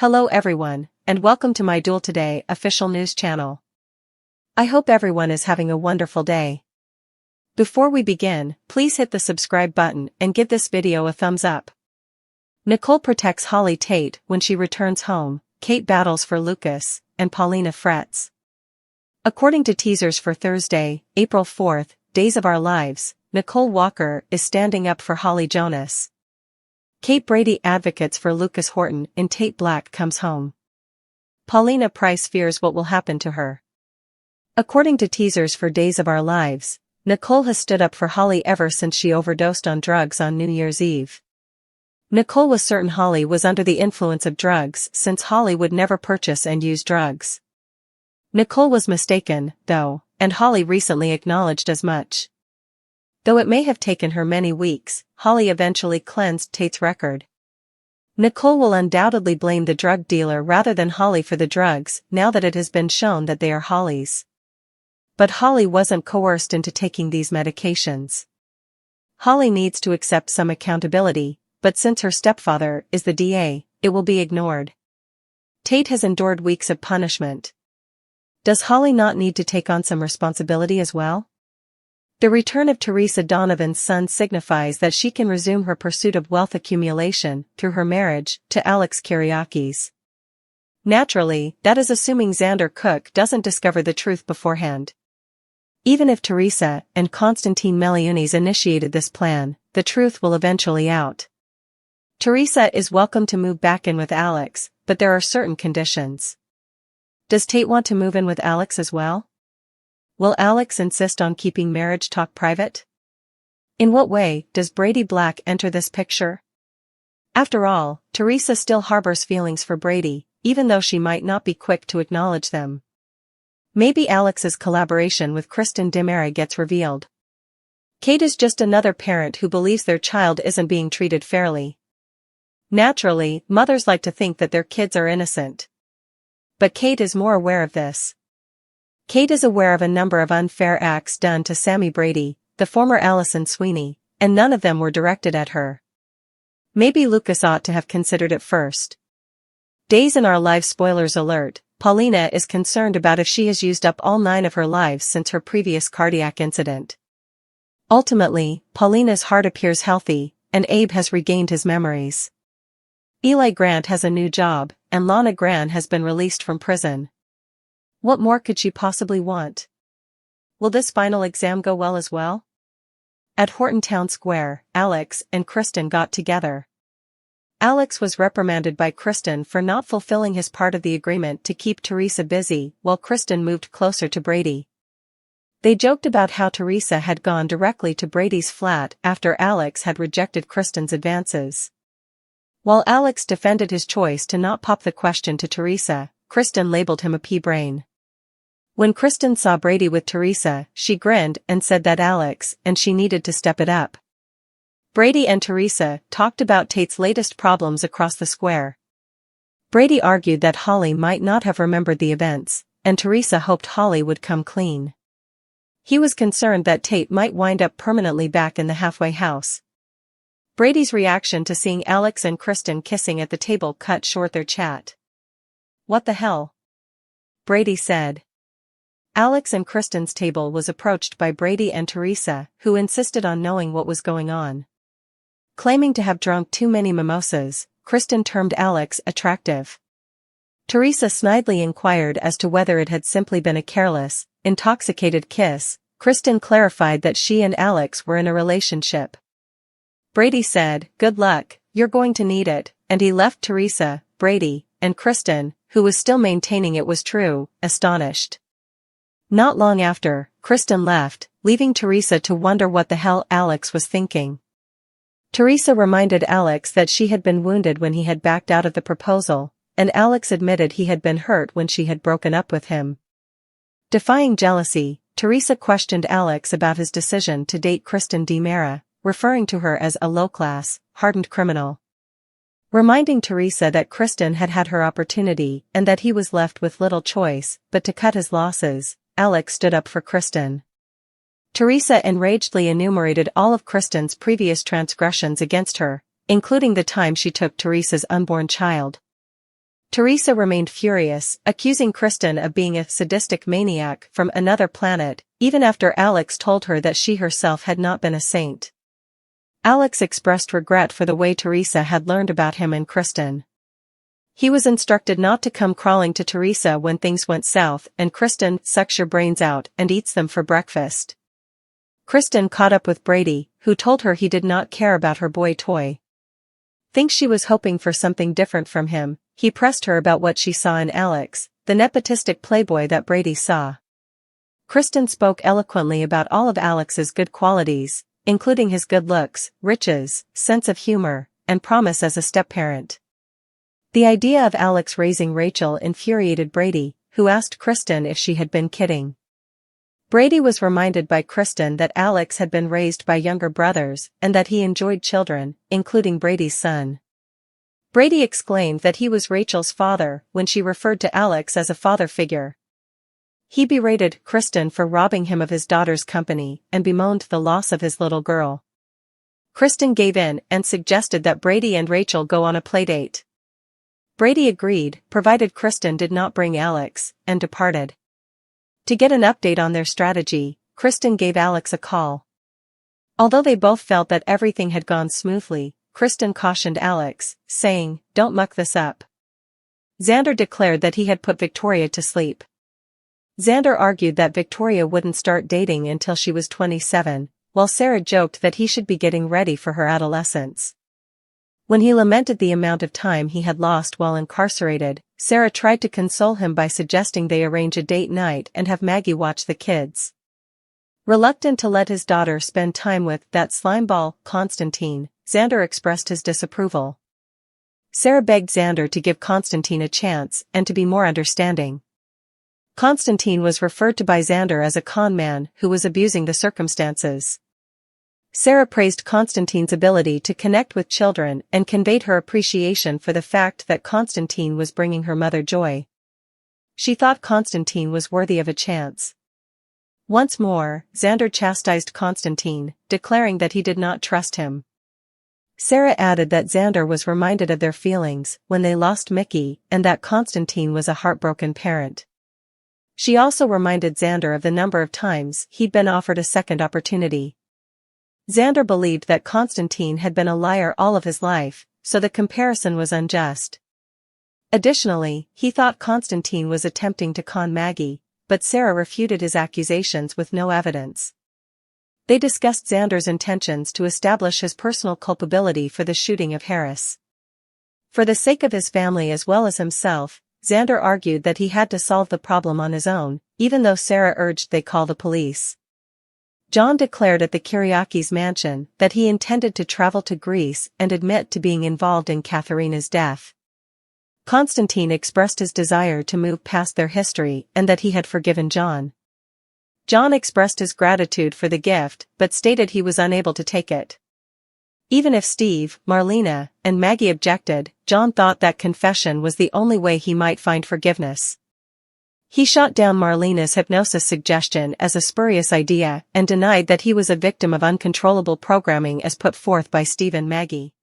Hello everyone, and welcome to my Duel Today official news channel. I hope everyone is having a wonderful day. Before we begin, please hit the subscribe button and give this video a thumbs up. Nicole protects Holly Tate when she returns home, Kate battles for Lucas, and Paulina frets. According to teasers for Thursday, April 4th, Days of Our Lives, Nicole Walker is standing up for Holly Jonas. Kate Brady advocates for Lucas Horton in Tate Black Comes Home. Paulina Price fears what will happen to her. According to teasers for Days of Our Lives, Nicole has stood up for Holly ever since she overdosed on drugs on New Year's Eve. Nicole was certain Holly was under the influence of drugs since Holly would never purchase and use drugs. Nicole was mistaken, though, and Holly recently acknowledged as much. Though it may have taken her many weeks, Holly eventually cleansed Tate's record. Nicole will undoubtedly blame the drug dealer rather than Holly for the drugs now that it has been shown that they are Holly's. But Holly wasn't coerced into taking these medications. Holly needs to accept some accountability, but since her stepfather is the DA, it will be ignored. Tate has endured weeks of punishment. Does Holly not need to take on some responsibility as well? The return of Teresa Donovan's son signifies that she can resume her pursuit of wealth accumulation through her marriage to Alex Kyriakis. Naturally, that is assuming Xander Cook doesn't discover the truth beforehand. Even if Teresa and Konstantin Meliunis initiated this plan, the truth will eventually out. Teresa is welcome to move back in with Alex, but there are certain conditions. Does Tate want to move in with Alex as well? Will Alex insist on keeping marriage talk private? In what way does Brady Black enter this picture? After all, Teresa still harbors feelings for Brady, even though she might not be quick to acknowledge them. Maybe Alex's collaboration with Kristen Demare gets revealed. Kate is just another parent who believes their child isn't being treated fairly. Naturally, mothers like to think that their kids are innocent. But Kate is more aware of this. Kate is aware of a number of unfair acts done to Sammy Brady, the former Allison Sweeney, and none of them were directed at her. Maybe Lucas ought to have considered it first. Days in Our Lives spoilers alert, Paulina is concerned about if she has used up all 9 of her lives since her previous cardiac incident. Ultimately, Paulina's heart appears healthy, and Abe has regained his memories. Eli Grant has a new job, and Lana Gran has been released from prison. What more could she possibly want? Will this final exam go well as well? At Horton Town Square, Alex and Kristen got together. Alex was reprimanded by Kristen for not fulfilling his part of the agreement to keep Teresa busy while Kristen moved closer to Brady. They joked about how Teresa had gone directly to Brady's flat after Alex had rejected Kristen's advances. While Alex defended his choice to not pop the question to Teresa, Kristen labeled him a pea-brain. When Kristen saw Brady with Teresa, she grinned and said that Alex and she needed to step it up. Brady and Teresa talked about Tate's latest problems across the square. Brady argued that Holly might not have remembered the events, and Teresa hoped Holly would come clean. He was concerned that Tate might wind up permanently back in the halfway house. Brady's reaction to seeing Alex and Kristen kissing at the table cut short their chat. "What the hell?" Brady said. Alex and Kristen's table was approached by Brady and Teresa, who insisted on knowing what was going on. Claiming to have drunk too many mimosas, Kristen termed Alex attractive. Teresa snidely inquired as to whether it had simply been a careless, intoxicated kiss. Kristen clarified that she and Alex were in a relationship. Brady said, "Good luck, you're going to need it," and he left Teresa, Brady, and Kristen, who was still maintaining it was true, astonished. Not long after, Kristen left, leaving Teresa to wonder what the hell Alex was thinking. Teresa reminded Alex that she had been wounded when he had backed out of the proposal, and Alex admitted he had been hurt when she had broken up with him. Defying jealousy, Teresa questioned Alex about his decision to date Kristen Demare, referring to her as a low-class, hardened criminal. Reminding Teresa that Kristen had had her opportunity and that he was left with little choice but to cut his losses, Alex stood up for Kristen. Teresa enragedly enumerated all of Kristen's previous transgressions against her, including the time she took Teresa's unborn child. Teresa remained furious, accusing Kristen of being a sadistic maniac from another planet, even after Alex told her that she herself had not been a saint. Alex expressed regret for the way Teresa had learned about him and Kristen. He was instructed not to come crawling to Teresa when things went south, and Kristen sucks your brains out and eats them for breakfast. Kristen caught up with Brady, who told her he did not care about her boy toy. Thinks she was hoping for something different from him. He pressed her about what she saw in Alex, the nepotistic playboy that Brady saw. Kristen spoke eloquently about all of Alex's good qualities, including his good looks, riches, sense of humor, and promise as a step-parent. The idea of Alex raising Rachel infuriated Brady, who asked Kristen if she had been kidding. Brady was reminded by Kristen that Alex had been raised by younger brothers and that he enjoyed children, including Brady's son. Brady exclaimed that he was Rachel's father when she referred to Alex as a father figure. He berated Kristen for robbing him of his daughter's company and bemoaned the loss of his little girl. Kristen gave in and suggested that Brady and Rachel go on a playdate. Brady agreed, provided Kristen did not bring Alex, and departed. To get an update on their strategy, Kristen gave Alex a call. Although they both felt that everything had gone smoothly, Kristen cautioned Alex, saying, "Don't muck this up." Xander declared that he had put Victoria to sleep. Xander argued that Victoria wouldn't start dating until she was 27, while Sarah joked that he should be getting ready for her adolescence. When he lamented the amount of time he had lost while incarcerated, Sarah tried to console him by suggesting they arrange a date night and have Maggie watch the kids. Reluctant to let his daughter spend time with that slimeball, Constantine, Xander expressed his disapproval. Sarah begged Xander to give Constantine a chance and to be more understanding. Constantine was referred to by Xander as a con man who was abusing the circumstances. Sarah praised Constantine's ability to connect with children and conveyed her appreciation for the fact that Constantine was bringing her mother joy. She thought Constantine was worthy of a chance. Once more, Xander chastised Constantine, declaring that he did not trust him. Sarah added that Xander was reminded of their feelings when they lost Mickey and that Constantine was a heartbroken parent. She also reminded Xander of the number of times he'd been offered a second opportunity. Xander believed that Constantine had been a liar all of his life, so the comparison was unjust. Additionally, he thought Constantine was attempting to con Maggie, but Sarah refuted his accusations with no evidence. They discussed Xander's intentions to establish his personal culpability for the shooting of Harris. For the sake of his family as well as himself, Xander argued that he had to solve the problem on his own, even though Sarah urged they call the police. John declared at the Kyriakis mansion that he intended to travel to Greece and admit to being involved in Katharina's death. Constantine expressed his desire to move past their history and that he had forgiven John. John expressed his gratitude for the gift but stated he was unable to take it. Even if Steve, Marlena, and Maggie objected, John thought that confession was the only way he might find forgiveness. He shot down Marlena's hypnosis suggestion as a spurious idea and denied that he was a victim of uncontrollable programming as put forth by Steve and Maggie.